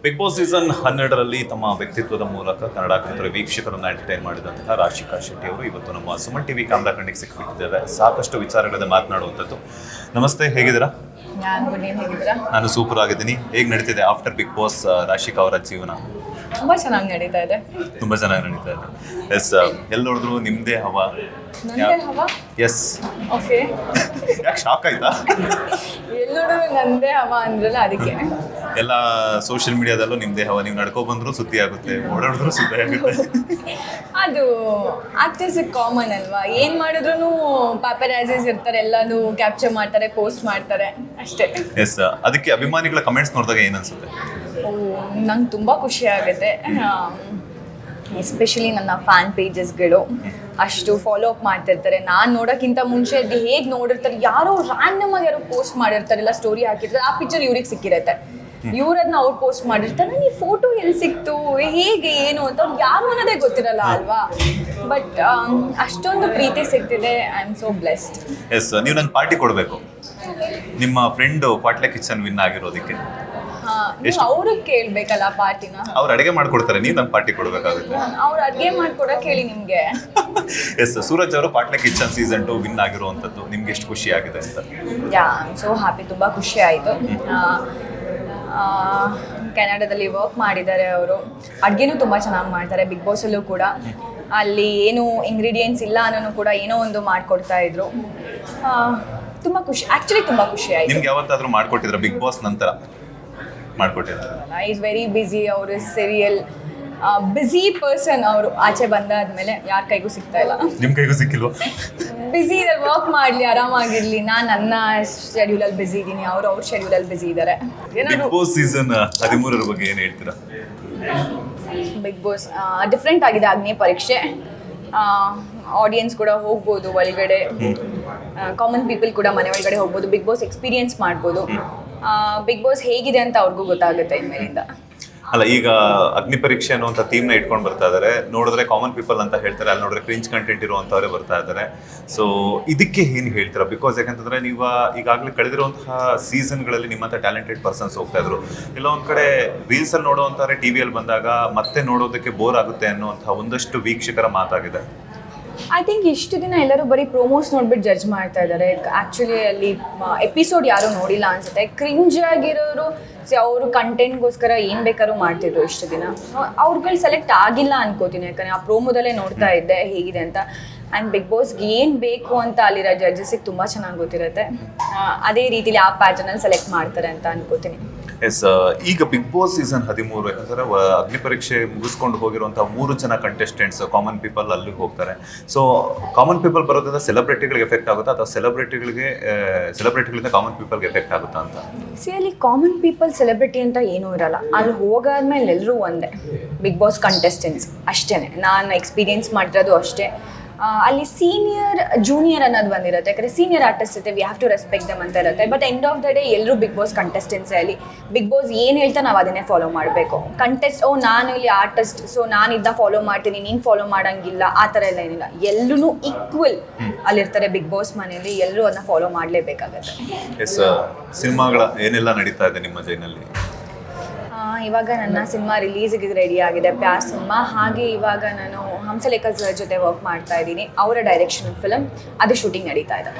Big boss season 12ರಲ್ಲಿ ತಮ್ಮ ವ್ಯಕ್ತಿತ್ವದ ಮೂಲಕ ಕನ್ನಡ ಕಿರುತೆರೆ ವೀಕ್ಷಕರನ್ನು ಎಂಟರ್ಟೈನ್ ಮಾಡಿದಂತಹ ರಾಶಿಕಾ ಶೆಟ್ಟಿ ಅವರು ಇವತ್ತು ನಮ್ಮ ಸುಮನ್ ಟಿವಿ ಕ್ಯಾಮ್ರಾ ಕಣ್ಣಿಗೆ ಸಿಕ್ಕಿಬಿಟ್ಟಿದ್ದಾರೆ. ಸಾಕಷ್ಟು ವಿಚಾರಗಳಿಂದ ಮಾತನಾಡುವಂಥದ್ದು. ನಮಸ್ತೆ, ಹೇಗಿದ್ದೀರಾ? ನಾನು ಸೂಪರ್ ಆಗಿದ್ದೀನಿ. ಹೇಗೆ ನಡೀತಿದೆ ಆಫ್ಟರ್ ಬಿಗ್ ಬಾಸ್ ರಾಶಿಕಾ ಅವರ ಜೀವನ? ತುಂಬಾ ಚೆನ್ನಾಗಿ ನಡೀತಾ ಇದೆ. ಎಸ್, ಎಲ್ಲಿ ನೋಡಿದ್ರು ನಿಮ್ಮದೇ ಹವಾ. ಎಸ್. ಓಕೆ, ಯಾಕೆ ಶಾಕ್ ಆಯ್ತಾ? ಎಲ್ಲರೂ ನಂದೇ ಹವಾ ಅಂದ್ರಲ್ಲ, ಅದಕ್ಕೆ. ಎಲ್ಲ ಸೋಷಿಯಲ್ ಮೀಡಿಯಾದಲ್ಲೂ ನಿಮ್ಮದೇ ಹವಾ. ನೀವು ನಡ್ಕೊ ಬಂದರೂ ಸುದ್ದಿ ಆಗುತ್ತೆ, ಓಡಾಡಿದ್ರು ಸುದ್ದಿ ಆಗುತ್ತೆ. ಅದು ಆಕ್ಟರ್ಸ್ ಕಾಮನ್ ಅಲ್ವಾ, ಏನ್ ಮಾಡಿದ್ರು ಪ್ಯಾಪರಾಜಿಸ್ ಇರ್ತಾರೆ, ಎಲ್ಲಾನು ಕ್ಯಾಪ್ಚರ್ ಮಾಡ್ತಾರೆ, ಪೋಸ್ಟ್ ಮಾಡ್ತಾರೆ ಅಷ್ಟೇ. ಎಸ್, ಅದಕ್ಕೆ ಅಭಿಮಾನಿಗಳ ಕಮೆಂಟ್ಸ್ ನೋಡಿದಾಗ ಏನು ಅನ್ಸುತ್ತೆ? ನಂಗೆ ತುಂಬ ಖುಷಿ ಆಗುತ್ತೆ. ಎಸ್ಪೆಷಲಿ ನನ್ನ ಫ್ಯಾನ್ ಪೇಜಸ್ಗಳು ಅಷ್ಟು ಫಾಲೋ ಅಪ್ ಮಾಡ್ತಿರ್ತಾರೆ. ನಾನು ನೋಡೋಕ್ಕಿಂತ ಮುಂಚೆ ಅದು ಹೇಗೆ ನೋಡಿರ್ತಾರೆ, ಯಾರೋ ರ್ಯಾಂಡಮ್ ಆಗಿ ಯಾರೋ ಪೋಸ್ಟ್ ಮಾಡಿರ್ತಾರೆ, ಇಲ್ಲ ಸ್ಟೋರಿ ಹಾಕಿರ್ತಾರೆ, ಆ ಪಿಕ್ಚರ್ ಇವ್ರಿಗೆ ಸಿಕ್ಕಿರುತ್ತೆ, ಇವ್ರದನ್ನ ಅವ್ರು ಪೋಸ್ಟ್ ಮಾಡಿರ್ತಾರೆ. ಈ ಫೋಟೋ ಎಲ್ಲಿ ಸಿಕ್ತು, ಹೇಗೆ, ಏನು ಅಂತ ಅವ್ರು ಯಾರು ಅನ್ನೋದೇ ಗೊತ್ತಿರಲ್ಲ ಅಲ್ವಾ. ಬಟ್ ಅಷ್ಟೊಂದು ಪ್ರೀತಿ ಸಿಗ್ತಿದೆ. I am so blessed. Yes, ನೀವು ನಂಗೆ ಪಾರ್ಟಿ ಕೊಡಬೇಕು. ನಿಮ್ಮ ಫ್ರೆಂಡ್ ಕ್ವಾಟ್ಲೆ ಕಿಚನ್ ವಿನ್ ಆಗಿರೋದಕ್ಕೆ ಅವ್ರಿಗೆ ಕೇಳ್ಬೇಕಲ್ಲ ಪಾರ್ಟಿನ. ಅವ್ರು ಅಡುಗೆ ಮಾಡ್ಕೊಡ್ತಾರೆ, ನೀವು ನಂಗೆ ಪಾರ್ಟಿ ಕೊಡಬೇಕಾಗುತ್ತೆ. ಅವ್ರು ಅಡುಗೆ ಮಾಡ್ಕೊಡಕ್ಕೆ ಹೇಳಿ ನಿಮಗೆ. ಎಸ್, ಸೂರಜ್ ಅವರು ಕ್ವಾಟ್ಲೆ ಕಿಚನ್ ಸೀಸನ್ 2 ವಿನ್ ಆಗಿರುವಂಥದ್ದು ನಿಮ್ಗೆ ಎಷ್ಟು ಖುಷಿ ಆಗಿದೆ ಅಂತ? ಯಾ, ಐ ಆಮ್ ಸೋ ಹ್ಯಾಪಿ. ತುಂಬ ಖುಷಿ ಆಯಿತು. ಕೆನಡಾದಲ್ಲಿ ವರ್ಕ್ ಮಾಡಿದ್ದಾರೆ ಅವರು. ಅಡುಗೆನೂ ತುಂಬ ಚೆನ್ನಾಗಿ ಮಾಡ್ತಾರೆ. ಬಿಗ್ ಬಾಸಲ್ಲೂ ಕೂಡ ಅಲ್ಲಿ ಏನು ಇಂಗ್ರೀಡಿಯೆಂಟ್ಸ್ ಇಲ್ಲ ಅನ್ನೋನು ಕೂಡ ಏನೋ ಒಂದು ಮಾಡಿಕೊಡ್ತಾ ಇದ್ರು. ತುಂಬ ಖುಷಿ, ಆ್ಯಕ್ಚುಲಿ ತುಂಬ ಖುಷಿ ಆಯಿತು. ನಿಮ್ಗೆ ಯಾವತ್ತಾದರೂ ಮಾಡಿಕೊಟ್ಟಿದ್ರ ಬಿಗ್ ಬಾಸ್ ನಂತರ? ಮಾಡಿಕೊಟ್ಟಿದ್ದಾರೆ. Is very busy. ಅವರು ಸೀರಿಯಲ್ ಬ್ಯುಸಿ ಪರ್ಸನ್. ಅವರು ಆಚೆ ಬಂದಾದ್ಮೇಲೆ ಯಾರ ಕೈಗೂ ಸಿಗ್ತಾ ಇಲ್ಲ. ನಿಮ್ಮ ಕೈಗೂ ಸಿಕ್ಕಿಲ್ವಾ? ಬ್ಯುಸಿ ಇದ್ದಾರೆ, ವರ್ಕ್ ಮಾಡಲಿ, ಆರಾಮಾಗಿರಲಿ. ನಾನು ನನ್ನ ಶೆಡ್ಯೂಲಲ್ಲಿ ಬ್ಯುಸಿ ಇದ್ದೀನಿ, ಅವ್ರ ಶೆಡ್ಯೂಲಲ್ಲಿ ಬ್ಯುಸಿ ಇದ್ದಾರೆ. ಬಿಗ್ ಬಾಸ್ ಸೀಸನ್ 13 ಬಗ್ಗೆ ಏನು ಹೇಳ್ತೀರಾ? ಬಿಗ್ ಬಾಸ್ ಡಿಫ್ರೆಂಟ್ ಆಗಿದೆ. ಅಗ್ನಿ ಪರೀಕ್ಷೆ. ಆಡಿಯನ್ಸ್ ಕೂಡ ಹೋಗ್ಬೋದು ಒಳಗಡೆ, ಕಾಮನ್ ಪೀಪಲ್ ಕೂಡ ಮನೆ ಒಳಗಡೆ ಹೋಗ್ಬೋದು, ಬಿಗ್ ಬಾಸ್ ಎಕ್ಸ್ಪೀರಿಯನ್ಸ್ ಮಾಡ್ಬೋದು. ಬಿಗ್ ಬಾಸ್ ಹೇಗಿದೆ ಅಂತ ಅವ್ರಿಗೂ ಗೊತ್ತಾಗುತ್ತೆ ಇನ್ಮೇಲಿಂದ. ಅಲ್ಲ, ಈಗ ಅಗ್ನಿ ಪರೀಕ್ಷೆ ಅನ್ನುವಂಥ ಥೀಮ್ನ ಇಟ್ಕೊಂಡು ಬರ್ತಾ ಇದ್ದಾರೆ. ನೋಡಿದ್ರೆ ಕಾಮನ್ ಪೀಪಲ್ ಅಂತ ಹೇಳ್ತಾರೆ, ಅಲ್ಲಿ ನೋಡಿದ್ರೆ ಕ್ರಿಂಜ್ ಕಂಟೆಂಟ್ ಇರುವಂಥವರೇ ಬರ್ತಾ ಇದ್ದಾರೆ. ಸೊ ಇದಕ್ಕೆ ಏನು ಹೇಳ್ತೀರಾ? ಬಿಕಾಸ್ ಯಾಕಂತಂದರೆ ನೀವು ಈಗಾಗಲೇ ಕಳೆದಿರುವಂತಹ ಸೀಸನ್ಗಳಲ್ಲಿ ನಿಮ್ಮಂಥ ಟ್ಯಾಲೆಂಟೆಡ್ ಪರ್ಸನ್ಸ್ ಹೋಗ್ತಾ ಇದ್ರು. ಇಲ್ಲ ಒಂದು ಕಡೆ ರೀಲ್ಸಲ್ಲಿ ನೋಡುವಂಥವ್ರೆ ಟಿ ವಿಯಲ್ಲಿ ಬಂದಾಗ ಮತ್ತೆ ನೋಡೋದಕ್ಕೆ ಬೋರ್ ಆಗುತ್ತೆ ಅನ್ನುವಂಥ ಒಂದಷ್ಟು ವೀಕ್ಷಕರ ಮಾತಾಗಿದೆ. ಐ ಥಿಂಕ್ ಇಷ್ಟು ದಿನ ಎಲ್ಲರೂ ಬರೀ ಪ್ರೋಮೋಸ್ ನೋಡ್ಬಿಟ್ಟು ಜಡ್ಜ್ ಮಾಡ್ತಾ ಇದ್ದಾರೆ. ಆ್ಯಕ್ಚುಲಿ ಅಲ್ಲಿ ಎಪಿಸೋಡ್ ಯಾರೂ ನೋಡಿಲ್ಲ ಅನ್ಸುತ್ತೆ. ಕ್ರಿಂಜ್ ಆಗಿರೋರು ಅವರು ಕಂಟೆಂಟ್ಗೋಸ್ಕರ ಏನು ಬೇಕಾದ್ರೂ ಮಾಡ್ತಿದ್ರು ಇಷ್ಟು ದಿನ. ಅವ್ರುಗಳು ಸೆಲೆಕ್ಟ್ ಆಗಿಲ್ಲ ಅನ್ಕೋತೀನಿ, ಯಾಕಂದರೆ ಆ ಪ್ರೋಮೋದಲ್ಲೇ ನೋಡ್ತಾ ಇದ್ದೆ ಹೇಗಿದೆ ಅಂತ. ಆ್ಯಂಡ್ ಬಿಗ್ ಬಾಸ್ಗೆ ಏನು ಬೇಕು ಅಂತ ಅಲ್ಲಿರೋ ಜಡ್ಜಸ್ಸಿಗೆ ತುಂಬ ಚೆನ್ನಾಗಿ ಗೊತ್ತಿರುತ್ತೆ. ಅದೇ ರೀತಿಲಿ ಆ ಪ್ಯಾಟರ್ನಲ್ಲಿ ಸೆಲೆಕ್ಟ್ ಮಾಡ್ತಾರೆ ಅಂತ ಅನ್ಕೋತೀನಿ. ಎಸ್, ಈಗ ಬಿಗ್ ಬಾಸ್ ಸೀಸನ್ 13 ಯಾಕಂದರೆ ಅಗ್ನಿ ಪರೀಕ್ಷೆ ಮುಗಿಸ್ಕೊಂಡು ಹೋಗಿರುವಂಥ 3 ಜನ ಕಂಟೆಸ್ಟೆಂಟ್ಸ್ ಕಾಮನ್ ಪೀಪಲ್ ಅಲ್ಲಿಗೆ ಹೋಗ್ತಾರೆ. ಸೊ ಕಾಮನ್ ಪೀಪಲ್ ಬರೋದ್ರಿಂದ ಸೆಲೆಬ್ರಿಟಿಗಳಿಗೆ ಎಫೆಕ್ಟ್ ಆಗುತ್ತಾ, ಅಥವಾ ಸೆಲೆಬ್ರಿಟಿಗಳಿಂದ ಕಾಮನ್ ಪೀಪಲ್ಗೆ ಎಫೆಕ್ಟ್ ಆಗುತ್ತಾ ಅಂತ? ಅಲ್ಲಿ ಕಾಮನ್ ಪೀಪಲ್ ಸೆಲೆಬ್ರಿಟಿ ಅಂತ ಏನೂ ಇರಲ್ಲ. ಅಲ್ಲಿ ಹೋಗಾದ್ಮೇಲೆ ಎಲ್ಲರೂ ಒಂದೇ ಬಿಗ್ ಬಾಸ್ ಕಂಟೆಸ್ಟೆಂಟ್ಸ್ ಅಷ್ಟೇ. ನಾನು ಎಕ್ಸ್ಪೀರಿಯೆನ್ಸ್ ಮಾಡಿರೋದು ಅಷ್ಟೇ. ಅಲ್ಲಿ ಸೀನಿಯರ್ ಜೂನಿಯರ್ ಅನ್ನೋದು ಬಂದಿರುತ್ತೆ, ಯಾಕಂದರೆ ಸೀನಿಯರ್ ಆರ್ಟಿಸ್ಟ್ ಇರುತ್ತೆ, ವಿ ಹ್ಯಾವ್ ಟು ರೆಸ್ಪೆಕ್ಟ್ ದಮ್ ಅಂತ ಇರುತ್ತೆ. But end of the day ಎಲ್ಲರೂ ಬಿಗ್ ಬಾಸ್ ಕಂಟೆಸ್ಟೆಂಟ್ಸೇ. ಅಲ್ಲಿ ಬಿಗ್ ಬಾಸ್ ಏನು ಹೇಳ್ತಾ ನಾವು ಅದನ್ನೇ ಫಾಲೋ ಮಾಡಬೇಕು. ನಾನು ಇಲ್ಲಿ ಆರ್ಟಿಸ್ಟ್, ಸೊ ನಾನು ಇದನ್ನ ಫಾಲೋ ಮಾಡ್ತೀನಿ, ನೀನು ಫಾಲೋ ಮಾಡೋಂಗಿಲ್ಲ, ಆ ಥರ ಎಲ್ಲ ಏನಿಲ್ಲ. ಎಲ್ಲರೂ ಈಕ್ವಲ್ ಅಲ್ಲಿರ್ತಾರೆ ಬಿಗ್ ಬಾಸ್ ಮನೆಯಲ್ಲಿ. ಎಲ್ಲರೂ ಅದನ್ನ ಫಾಲೋ ಮಾಡಲೇಬೇಕಾಗತ್ತೆ. ಎಸ್, ಸಿನಿಮಾಗಳ ಏನೆಲ್ಲ ನಡೀತಾ ಇದೆ ನಿಮ್ಮ ಜೈನಲ್ಲಿ? ಇವಾಗ ನನ್ನ ಸಿನಿಮಾ ರಿಲೀಸಿಗೆ ರೆಡಿ ಆಗಿದೆ, ಪ್ಯಾರ್ ಸಿನಿಮಾ. ಹಾಗೆ ಇವಾಗ ನಾನು ಹಂಸಲೇಖ ಸರ್ ಜೊತೆ ವರ್ಕ್ ಮಾಡ್ತಾ ಇದ್ದೀನಿ. ಅವರ ಡೈರೆಕ್ಷನ್ ಫಿಲಮ್, ಅದು ಶೂಟಿಂಗ್ ನಡೀತಾ ಇದೆ.